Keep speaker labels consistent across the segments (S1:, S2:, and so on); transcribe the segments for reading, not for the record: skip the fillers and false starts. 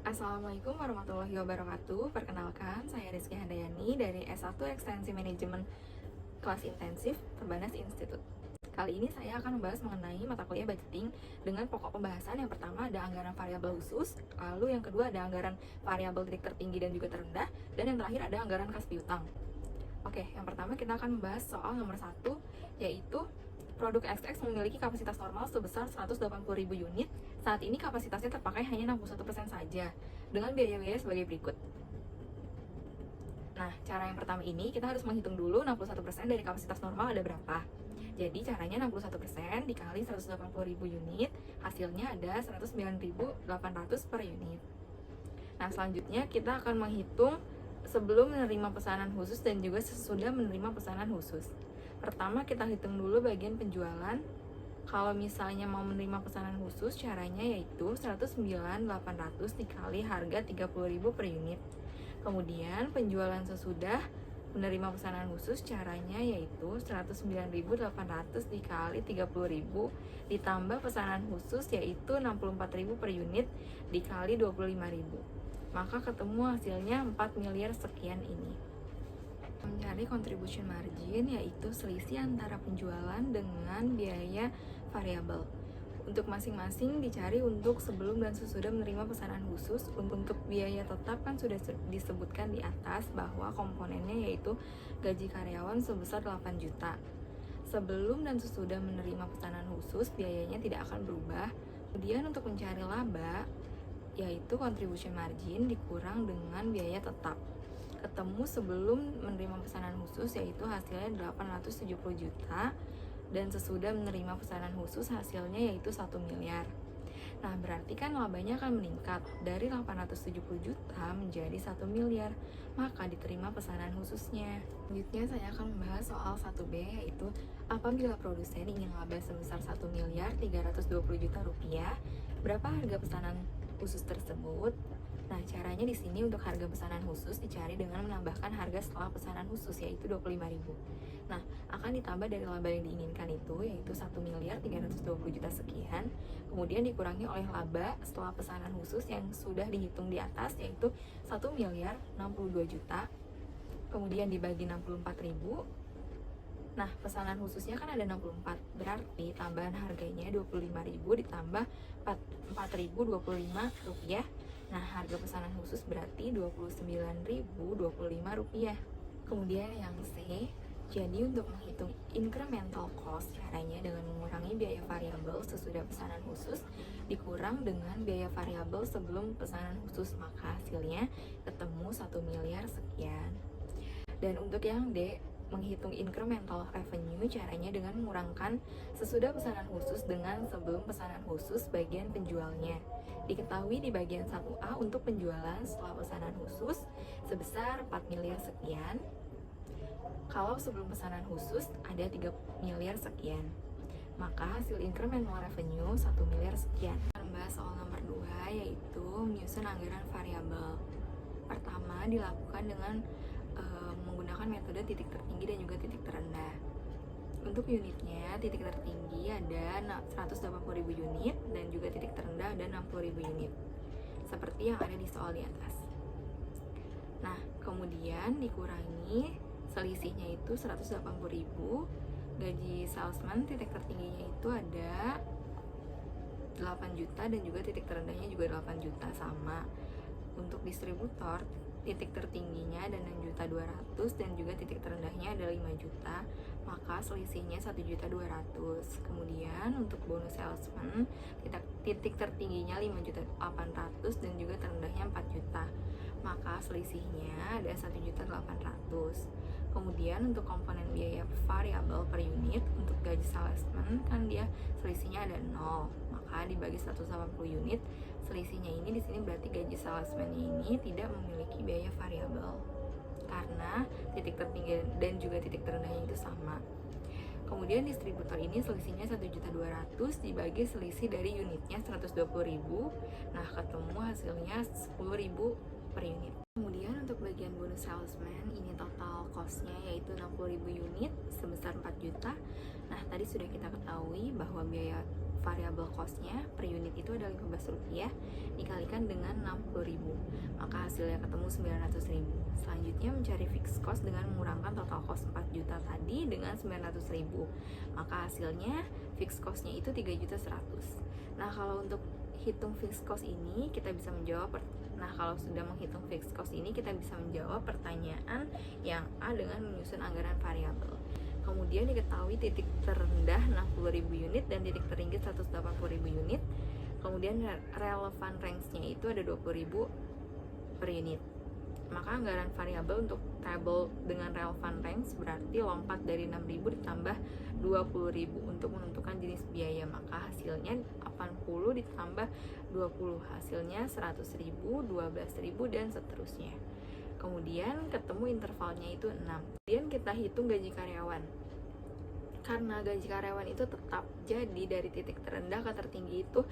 S1: Assalamualaikum warahmatullahi wabarakatuh. Perkenalkan, saya Rizky Handayani dari S1 Ekstensi Manajemen Kelas Intensif Perbanas Institute. Kali ini saya akan membahas mengenai mata kuliah budgeting dengan pokok pembahasan. Yang pertama ada anggaran variabel khusus, lalu yang kedua ada anggaran variabel titik tertinggi dan juga terendah, dan yang terakhir ada anggaran kas piutang. Oke, yang pertama kita akan membahas soal nomor 1, yaitu produk XX memiliki kapasitas normal sebesar 180.000 unit. Saat ini kapasitasnya terpakai hanya 61% saja, dengan biaya-biaya sebagai berikut. Nah, cara yang pertama ini kita harus menghitung dulu 61% dari kapasitas normal ada berapa. Jadi caranya 61% dikali 180.000 unit, hasilnya ada 109.800 per unit. Nah, selanjutnya kita akan menghitung sebelum menerima pesanan khusus dan juga sesudah menerima pesanan khusus. Pertama kita hitung dulu bagian penjualan. Kalau misalnya mau menerima pesanan khusus, caranya yaitu 109.800 dikali harga 30.000 per unit. Kemudian penjualan sesudah menerima pesanan khusus, caranya yaitu 109.800 dikali 30.000 ditambah pesanan khusus yaitu 64.000 per unit dikali 25.000. Maka ketemu hasilnya 4 miliar sekian ini. Mencari contribution margin yaitu selisih antara penjualan dengan biaya variabel. Untuk masing-masing dicari untuk sebelum dan sesudah menerima pesanan khusus. Untuk biaya tetap kan sudah disebutkan di atas bahwa komponennya yaitu gaji karyawan sebesar 8 juta. Sebelum dan sesudah menerima pesanan khusus biayanya tidak akan berubah. Kemudian untuk mencari laba yaitu contribution margin dikurang dengan biaya tetap. Ketemu sebelum menerima pesanan khusus yaitu hasilnya 870 juta dan sesudah menerima pesanan khusus hasilnya yaitu 1 miliar. Nah, berarti kan labanya akan meningkat dari 870 juta menjadi 1 miliar, maka diterima pesanan khususnya. Selanjutnya saya akan membahas soal 1B yaitu apabila produsen ingin laba sebesar 1 miliar 320 juta rupiah, berapa harga pesanan khusus tersebut? Nah, caranya di sini untuk harga pesanan khusus dicari dengan menambahkan harga setelah pesanan khusus yaitu 25.000. Nah, akan ditambah dari laba yang diinginkan itu yaitu 1 miliar 320 juta sekian, kemudian dikurangi oleh laba setelah pesanan khusus yang sudah dihitung di atas yaitu 1 miliar 62 juta, kemudian dibagi 64.000. Nah, pesanan khususnya kan ada 64, berarti tambahan harganya 25.000 ditambah 4.025 rupiah. Nah, harga pesanan khusus berarti 29.025 rupiah. Kemudian yang C, jadi untuk menghitung incremental cost, caranya dengan mengurangi biaya variabel sesudah pesanan khusus dikurang dengan biaya variabel sebelum pesanan khusus, maka hasilnya ketemu 1 miliar sekian. Dan untuk yang D, menghitung incremental revenue, caranya dengan mengurangkan sesudah pesanan khusus dengan sebelum pesanan khusus bagian penjualnya. Diketahui di bagian 1A untuk penjualan setelah pesanan khusus sebesar 4 miliar sekian. Kalau sebelum pesanan khusus ada 3 miliar sekian. Maka hasil incremental revenue 1 miliar sekian. Membahas soal nomor 2 yaitu menyusun anggaran variabel. Pertama dilakukan dengan menggunakan metode titik tertinggi dan juga titik terendah. Untuk unitnya, titik tertinggi ada 180.000 unit dan juga titik terendah ada 60.000 unit, seperti yang ada di soal di atas. Nah, kemudian dikurangi selisihnya itu 180.000, gaji salesman titik tertingginya itu ada 8 juta dan juga titik terendahnya juga 8 juta sama. Untuk distributor, titik tertingginya ada 6.200.000 dan juga titik terendahnya ada 5 juta, maka selisihnya 1.200.000. Kemudian untuk bonus salesman, titik tertingginya 5.800.000 dan juga terendahnya 4 juta, maka selisihnya ada 1.800.000. Kemudian untuk komponen biaya variabel per unit, untuk gaji salesman kan dia selisihnya ada 0, maka dibagi 180 unit, selisihnya ini di sini berarti gaji salesman ini tidak memiliki biaya variabel karena titik tertinggi dan juga titik terendahnya itu sama. Kemudian distributor ini selisihnya 1.200.000 dibagi selisih dari unitnya 120.000. Nah, ketemu hasilnya 10.000 per unit. Kemudian untuk bagian bonus salesman ini total cost-nya yaitu 60.000 unit sebesar 4 juta. Nah, tadi sudah kita ketahui bahwa biaya variable cost-nya per unit itu ada Rp15 dikalikan dengan 60.000, maka hasilnya ketemu 900.000. Selanjutnya mencari fixed cost dengan mengurangkan total cost 4 juta tadi dengan 900.000, maka hasilnya fixed cost-nya itu 3.100.000. Nah, kalau untuk hitung fixed cost ini kita bisa menjawab kalau sudah menghitung fixed cost ini kita bisa menjawab pertanyaan yang A dengan menyusun anggaran variabel. Kemudian diketahui titik terendah 60.000 unit dan titik tertinggi 180.000 unit. Kemudian relevan range-nya itu ada 20.000 per unit. Maka anggaran variabel untuk tabel dengan relevan range berarti lompat dari 6.000 ditambah 20.000 untuk menentukan jenis biaya, maka hasilnya 80 ditambah 20, hasilnya 100.000, 12.000 dan seterusnya. Kemudian ketemu intervalnya itu 6. Kemudian kita hitung gaji karyawan. Karena gaji karyawan itu tetap, jadi dari titik terendah ke tertinggi itu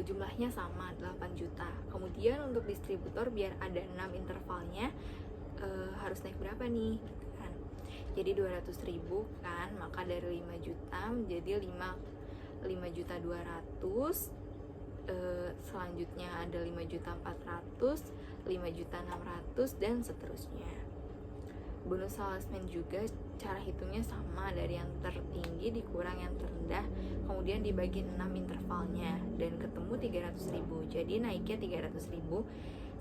S1: jumlahnya sama 8 juta. Kemudian untuk distributor biar ada 6 intervalnya harus naik berapa nih gitu kan. Jadi 200.000 kan, maka dari 5 juta menjadi 5.200.000. Selanjutnya ada 5.400.000, 5.600.000 dan seterusnya. Bonus salesman juga cara hitungnya sama, dari yang tertinggi dikurang yang terendah, kemudian dibagi 6 intervalnya dan ketemu 300.000. Jadi naiknya 300.000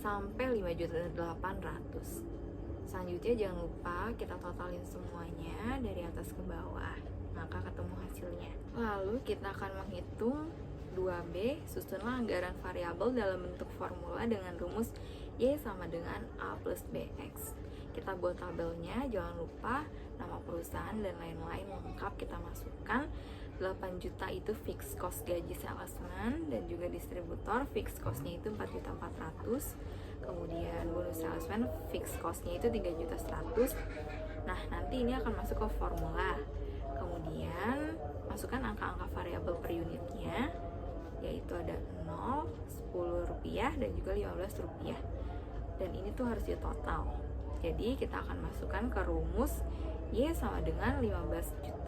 S1: sampai 5.800.000. Selanjutnya jangan lupa kita totalin semuanya dari atas ke bawah, maka ketemu hasilnya. Lalu kita akan menghitung 2B, susunlah anggaran variabel dalam bentuk formula dengan rumus Y sama dengan A plus BX. Kita buat tabelnya, jangan lupa nama perusahaan dan lain-lain lengkap kita masukkan. 8 juta itu fixed cost gaji salesman dan juga distributor, fixed cost-nya itu 4.400.000. Kemudian bonus salesman fixed cost-nya itu 3.100.000. Nah, nanti ini akan masuk ke formula. Kemudian masukkan angka-angka variabel per unitnya, yaitu ada 0, 10 rupiah dan juga 15 rupiah. Dan ini tuh harus ditotal. Jadi kita akan masukkan ke rumus Y sama dengan 15.500.000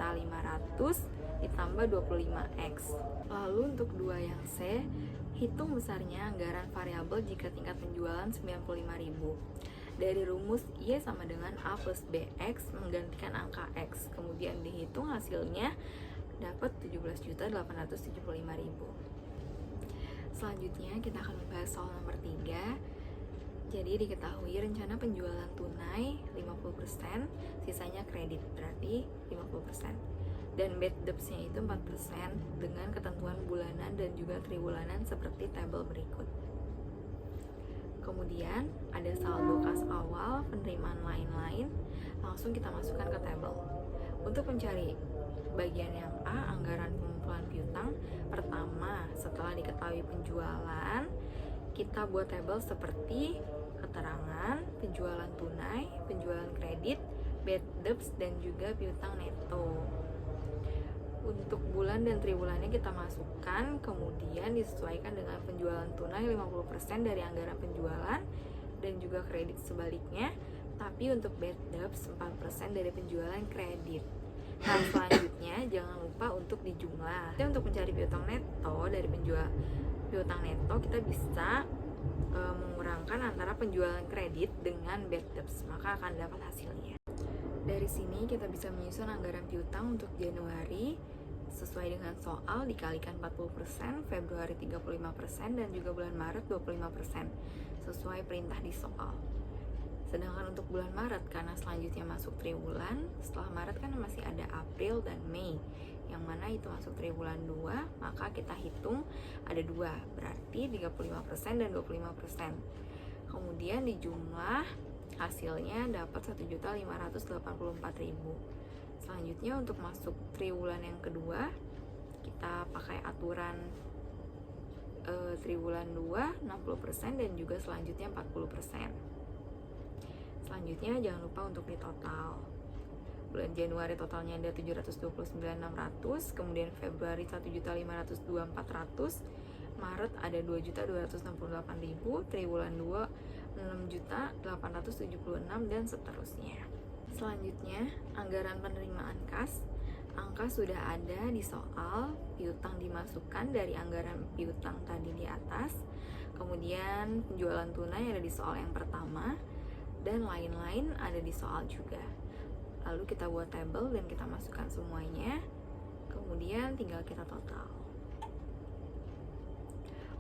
S1: ditambah 25X. Lalu untuk 2 yang C, hitung besarnya anggaran variabel jika tingkat penjualan 95.000. Dari rumus Y sama dengan A plus BX menggantikan angka X. Kemudian dihitung hasilnya dapat 17.875.000. Selanjutnya kita akan membahas soal nomor 3. Jadi diketahui rencana penjualan tunai 50%, sisanya kredit, berarti 50%. Dan bad debts-nya itu 4% dengan ketentuan bulanan dan juga triwulanan seperti tabel berikut. Kemudian ada saldo kas awal, penerimaan lain-lain, langsung kita masukkan ke tabel. Untuk mencari bagian yang A, anggaran pengumpulan piutang, pertama setelah diketahui penjualan, kita buat tabel seperti keterangan, penjualan tunai, penjualan kredit, bad debts, dan juga piutang neto. Untuk bulan dan triwulannya kita masukkan, kemudian disesuaikan dengan penjualan tunai 50% dari anggaran penjualan dan juga kredit sebaliknya, tapi untuk bad debts 4% dari penjualan kredit. Nah, selanjutnya jangan lupa untuk dijumlah. Jadi untuk mencari piutang neto dari penjual piutang neto, kita bisa mengurangkan antara penjualan kredit dengan bad debts, maka akan dapat hasilnya. Dari sini kita bisa menyusun anggaran piutang untuk Januari sesuai dengan soal dikalikan 40%, Februari 35%, dan juga bulan Maret 25% sesuai perintah di soal. Sedangkan untuk bulan Maret, karena selanjutnya masuk triwulan, setelah Maret kan masih ada April dan Mei, yang mana itu masuk triwulan 2, maka kita hitung ada 2, berarti 35% dan 25%. Kemudian dijumlah, hasilnya dapat 1.584.000. Selanjutnya untuk masuk triwulan yang kedua, kita pakai aturan triwulan 2 60% dan juga selanjutnya 40%. Selanjutnya jangan lupa untuk ditotal. Bulan Januari totalnya ada 729.600, kemudian Februari 1.524.400, Maret ada 2.268.000, triwulan 2 6.876 dan seterusnya. Selanjutnya, anggaran penerimaan kas. Angka sudah ada di soal, piutang dimasukkan dari anggaran piutang tadi di atas, kemudian penjualan tunai ada di soal yang pertama, dan lain-lain ada di soal juga. Lalu kita buat tabel dan kita masukkan semuanya, kemudian tinggal kita total.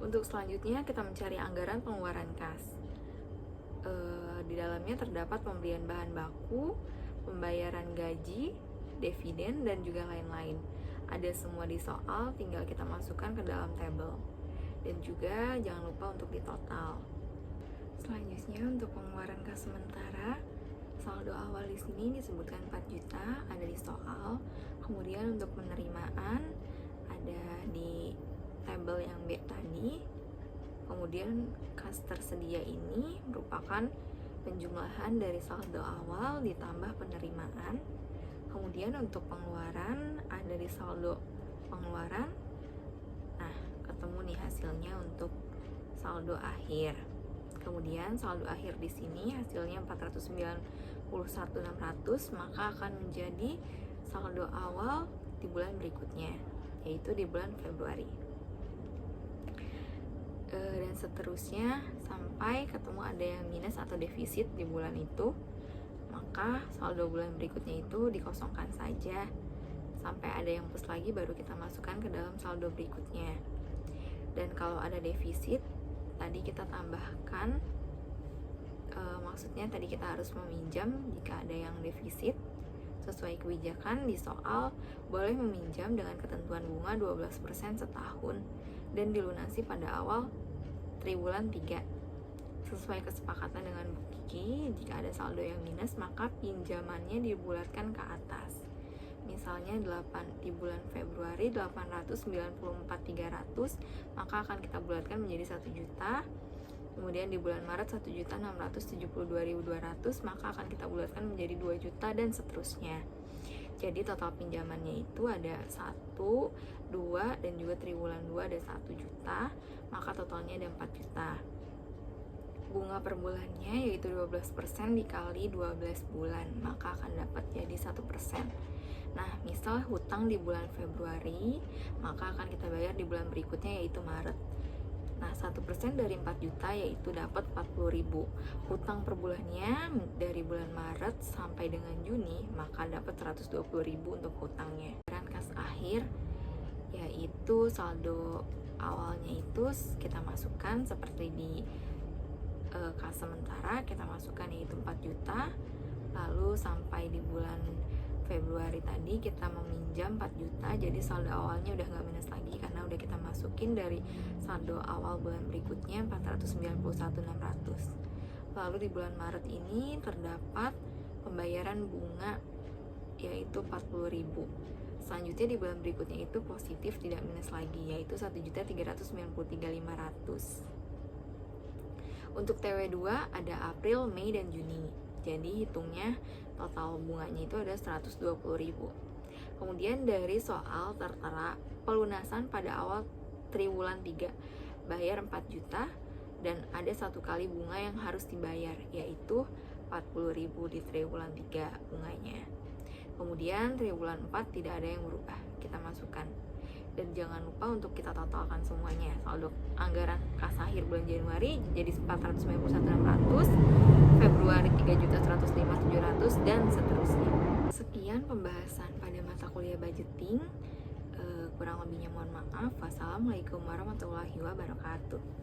S1: Untuk selanjutnya kita mencari anggaran pengeluaran kas. Di dalamnya terdapat pembelian bahan baku, pembayaran gaji, dividen, dan juga lain-lain. Ada semua di soal, tinggal kita masukkan ke dalam tabel. Dan juga jangan lupa untuk ditotal. Selanjutnya untuk pengeluaran kas sementara, saldo awal di sini disebutkan 4 juta, ada di soal. Kemudian untuk penerimaan ada di tabel yang B tadi. Kemudian kas tersedia ini merupakan penjumlahan dari saldo awal ditambah penerimaan. Kemudian untuk pengeluaran ada di saldo pengeluaran. Nah, ketemu nih hasilnya untuk saldo akhir. Kemudian saldo akhir di sini hasilnya 491.600, maka akan menjadi saldo awal di bulan berikutnya, yaitu di bulan Februari. Dan seterusnya sampai ketemu ada yang minus atau defisit di bulan itu, maka saldo bulan berikutnya itu dikosongkan saja sampai ada yang plus lagi, baru kita masukkan ke dalam saldo berikutnya. Dan kalau ada defisit tadi kita tambahkan, maksudnya tadi kita harus meminjam jika ada yang defisit. Sesuai kebijakan di soal, boleh meminjam dengan ketentuan bunga 12% setahun dan dilunasi pada awal triwulan 3. Sesuai kesepakatan dengan Bu Kiki, jika ada saldo yang minus, maka pinjamannya dibulatkan ke atas. Misalnya di bulan Februari 894.300, maka akan kita bulatkan menjadi 1 juta. Kemudian di bulan Maret 1.672.200, maka akan kita bulatkan menjadi 2 juta dan seterusnya. Jadi total pinjamannya itu ada 1, 2, dan juga triwulan 2 ada 1 juta, maka totalnya ada 4 juta. Bunga per bulannya yaitu 12% dikali 12 bulan, maka akan dapat jadi 1%. Nah, misal hutang di bulan Februari, maka akan kita bayar di bulan berikutnya yaitu Maret. Nah, 1% dari 4 juta yaitu dapat 40.000. Hutang per bulannya dari bulan Maret sampai dengan Juni, maka dapat 120.000 untuk hutangnya. Dan kas akhir yaitu saldo awalnya itu kita masukkan seperti di kas sementara, kita masukkan yaitu 4 juta. Lalu sampai di bulan Februari tadi kita meminjam 4 juta, jadi saldo awalnya udah nggak minus lagi karena udah kita masukin dari saldo awal bulan berikutnya 491.600. Lalu di bulan Maret ini terdapat pembayaran bunga yaitu 40.000. Selanjutnya di bulan berikutnya itu positif, tidak minus lagi, yaitu 1.393.500. Untuk TW2 ada April, Mei, dan Juni. Jadi hitungnya total bunganya itu ada 120.000. Kemudian dari soal tertera pelunasan pada awal triwulan 3, bayar 4 juta dan ada 1 kali bunga yang harus dibayar, yaitu 40.000 di triwulan 3 bunganya. Kemudian triwulan 4 tidak ada yang berubah, kita masukkan. Dan jangan lupa untuk kita totalkan semuanya. Saldo anggaran kas akhir bulan Januari jadi 491.600, Februari 3.105.700, dan seterusnya. Sekian pembahasan pada mata kuliah budgeting. Kurang lebihnya mohon maaf. Wassalamualaikum warahmatullahi wabarakatuh.